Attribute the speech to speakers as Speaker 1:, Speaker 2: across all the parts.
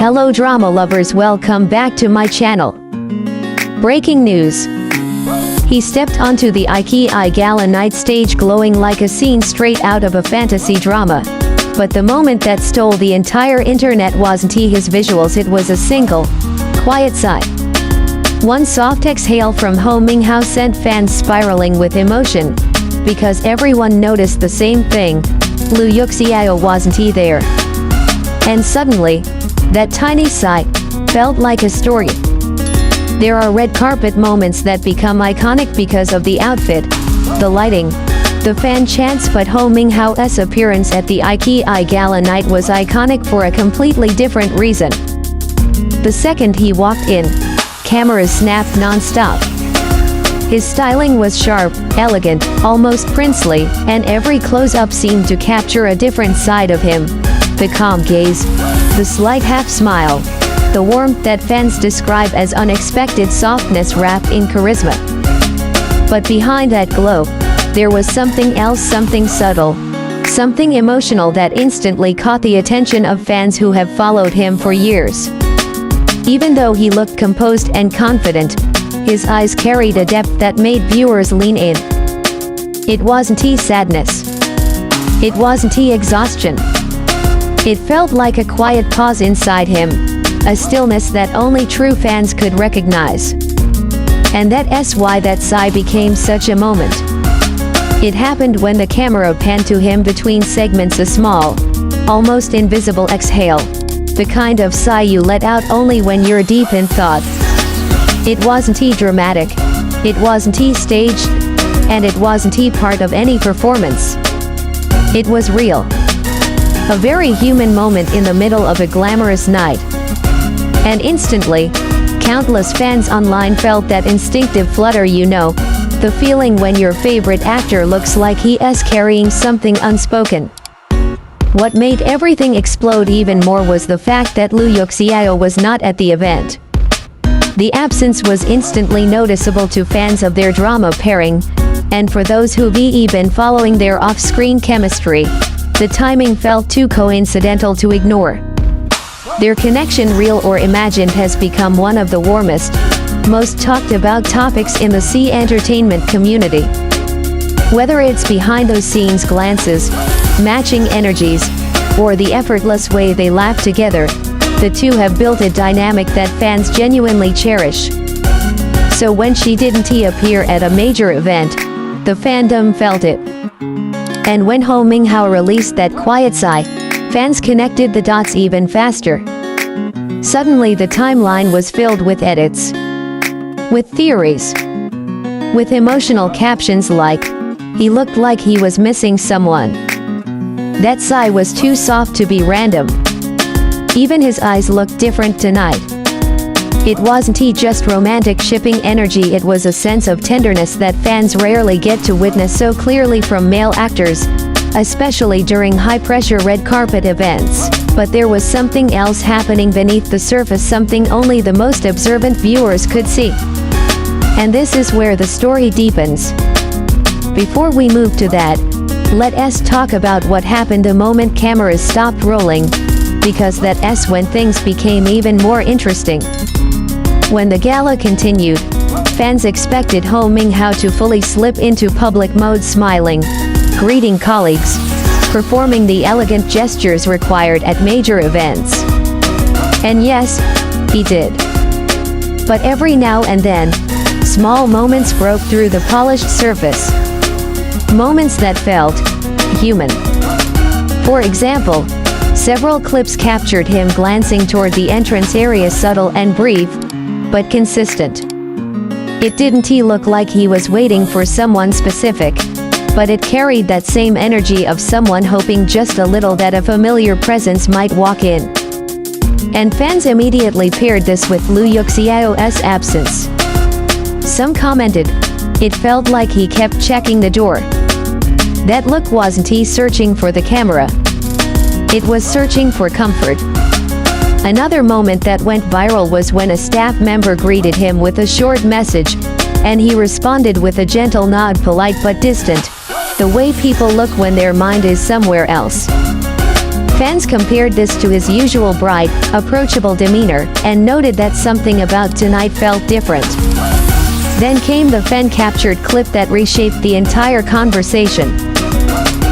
Speaker 1: Hello drama lovers, welcome back to my channel. Breaking news. He stepped onto the iQiyi Gala Night stage glowing like a scene straight out of a fantasy drama. But the moment that stole the entire internet wasn't his visuals, it was a single, quiet sigh. One soft exhale from Hou Minghao sent fans spiraling with emotion, because everyone noticed the same thing: Yuxiao wasn't there. And suddenly, that tiny sigh felt like a story. There are red carpet moments that become iconic because of the outfit, the lighting, the fan chants, but Hou Minghao's appearance at the iQiyi Gala Night was iconic for a completely different reason. The second he walked in, cameras snapped non-stop. His styling was sharp, elegant, almost princely, and every close-up seemed to capture a different side of him. The calm gaze, the slight half-smile, the warmth that fans describe as unexpected softness wrapped in charisma. But behind that glow, there was something else, something subtle, something emotional that instantly caught the attention of fans who have followed him for years. Even though he looked composed and confident, his eyes carried a depth that made viewers lean in. It wasn't sadness. It wasn't exhaustion. It felt like a quiet pause inside him, a stillness that only true fans could recognize. And that's why that sigh became such a moment. It happened when the camera panned to him between segments, a small, almost invisible exhale, the kind of sigh you let out only when you're deep in thought. It wasn't dramatic, it wasn't staged, and it wasn't part of any performance. It was real. A very human moment in the middle of a glamorous night. And instantly, countless fans online felt that instinctive flutter, the feeling when your favorite actor looks like he's carrying something unspoken. What made everything explode even more was the fact that Yuxiao was not at the event. The absence was instantly noticeable to fans of their drama pairing, and for those who've been following their off-screen chemistry, the timing felt too coincidental to ignore. Their connection, real or imagined, has become one of the warmest, most talked about topics in the Sigh entertainment community. Whether it's behind those scenes glances, matching energies, or the effortless way they laugh together, the two have built a dynamic that fans genuinely cherish. So when she didn't appear at a major event, the fandom felt it. And when Hou Minghao released that quiet sigh, fans connected the dots even faster. Suddenly the timeline was filled with edits, with theories, with emotional captions like, "He looked like he was missing someone." That sigh was too soft to be random. Even his eyes looked different tonight. It wasn't just romantic shipping energy, it was a sense of tenderness that fans rarely get to witness so clearly from male actors, especially during high-pressure red carpet events. But there was something else happening beneath the surface, something only the most observant viewers could see. And this is where the story deepens. Before we move to that, let's talk about what happened the moment cameras stopped rolling, because that's when things became even more interesting. When the gala continued, fans expected Hou Minghao to fully slip into public mode, smiling, greeting colleagues, performing the elegant gestures required at major events. And yes, he did. But every now and then, small moments broke through the polished surface. Moments that felt human. For example, several clips captured him glancing toward the entrance area, subtle and brief, but consistent. It didn't look like he was waiting for someone specific, but it carried that same energy of someone hoping just a little that a familiar presence might walk in. And fans immediately paired this with Yuxiao's absence. Some commented, it felt like he kept checking the door. That look wasn't searching for the camera. It was searching for comfort. Another moment that went viral was when a staff member greeted him with a short message, and he responded with a gentle nod, polite but distant, the way people look when their mind is somewhere else. Fans compared this to his usual bright, approachable demeanor, and noted that something about tonight felt different. Then came the fan-captured clip that reshaped the entire conversation.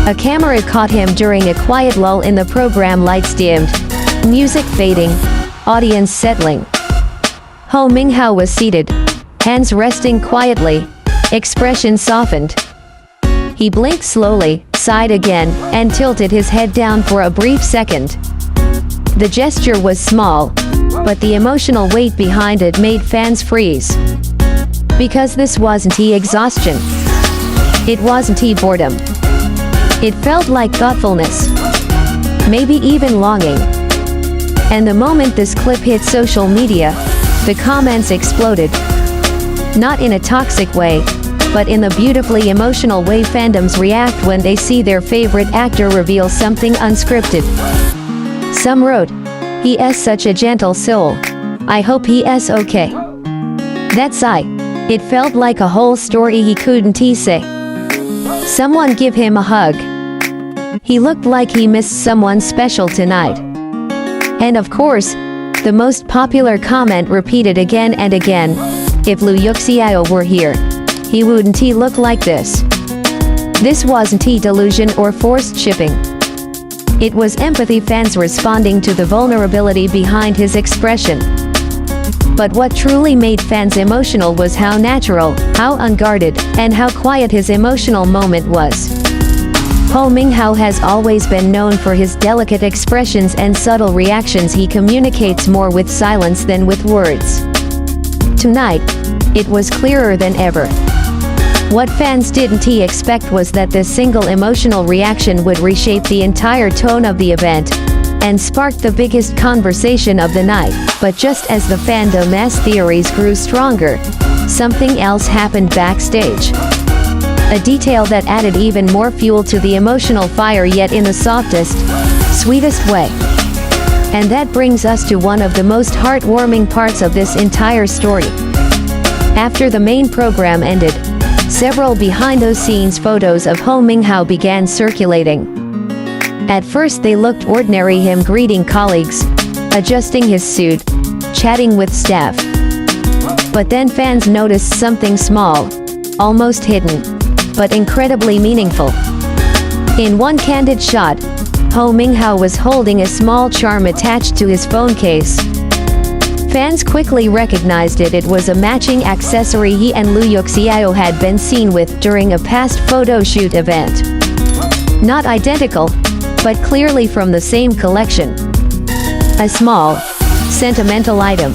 Speaker 1: A camera caught him during a quiet lull in the program, lights dimmed, music fading, audience settling. Hou Minghao was seated, hands resting quietly, expression softened. He blinked slowly, sighed again, and tilted his head down for a brief second. The gesture was small, but the emotional weight behind it made fans freeze. Because this wasn't exhaustion. It wasn't boredom. It felt like thoughtfulness. Maybe even longing. And the moment this clip hit social media, the comments exploded. Not in a toxic way, but in the beautifully emotional way fandoms react when they see their favorite actor reveal something unscripted. Some wrote, "He is such a gentle soul. I hope he is okay." That's Sigh. It felt like a whole story he couldn't say. Someone give him a hug. He looked like he missed someone special tonight. And of course, the most popular comment repeated again and again, "If Yuxiao were here, he wouldn't look like this." This wasn't delusion or forced shipping. It was empathy, fans responding to the vulnerability behind his expression. But what truly made fans emotional was how natural, how unguarded, and how quiet his emotional moment was. Hou Minghao has always been known for his delicate expressions and subtle reactions. He communicates more with silence than with words. Tonight, it was clearer than ever. What fans didn't expect was that this single emotional reaction would reshape the entire tone of the event and spark the biggest conversation of the night. But just as the fandom's theories grew stronger, something else happened backstage. A detail that added even more fuel to the emotional fire, yet in the softest, sweetest way. And that brings us to one of the most heartwarming parts of this entire story. After the main program ended, several behind-the-scenes photos of Hou Minghao began circulating. At first they looked ordinary, him greeting colleagues, adjusting his suit, chatting with staff. But then fans noticed something small, almost hidden, but incredibly meaningful. In one candid shot, Hou Minghao was holding a small charm attached to his phone case. Fans quickly recognized it. It was a matching accessory he and Yuxiao had been seen with during a past photo shoot event. Not identical, but clearly from the same collection. A small, sentimental item.